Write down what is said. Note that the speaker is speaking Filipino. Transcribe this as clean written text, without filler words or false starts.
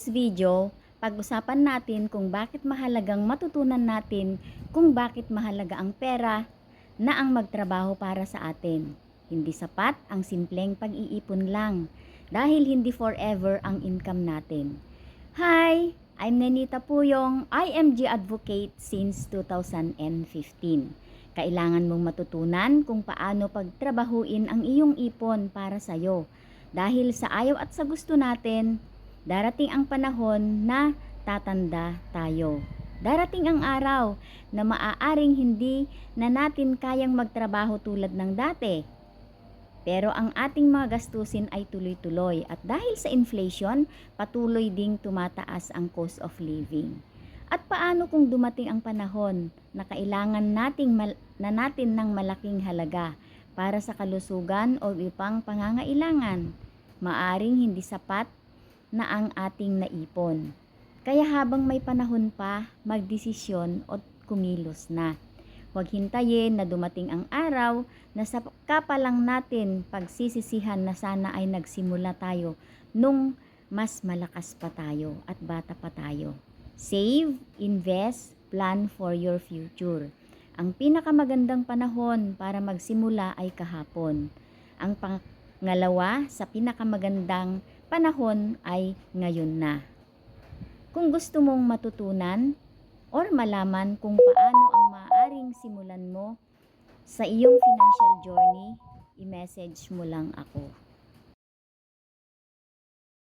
Video, pag-usapan natin kung bakit mahalagang matutunan natin kung bakit mahalaga ang pera na ang magtrabaho para sa atin. Hindi sapat ang simpleng pag-iipon lang dahil hindi forever ang income natin. Hi! I'm Nenita Puyong, IMG Advocate since 2015. Kailangan mong matutunan kung paano pagtrabahuin ang iyong ipon para sa'yo. Dahil sa ayaw at sa gusto natin, darating ang panahon na tatanda tayo. Darating ang araw na maaaring hindi na natin kayang magtrabaho tulad ng dati. Pero ang ating mga gastusin ay tuloy-tuloy at dahil sa inflation, patuloy ding tumataas ang cost of living. At paano kung dumating ang panahon na kailangan natin ng malaking halaga para sa kalusugan o ibang pangangailangan? Maaring hindi sapat na ang ating naipon. Kaya habang may panahon pa, magdesisyon o kumilos na. Huwag hintayin na dumating ang araw na sa kapalang natin pagsisisihan na sana ay nagsimula tayo nung mas malakas pa tayo at bata pa tayo. Save, invest, plan for your future. Ang pinakamagandang panahon para magsimula ay kahapon. Ang pangalawa sa pinakamagandang panahon ay ngayon na. Kung gusto mong matutunan or malaman kung paano ang maaaring simulan mo sa iyong financial journey, i-message mo lang ako.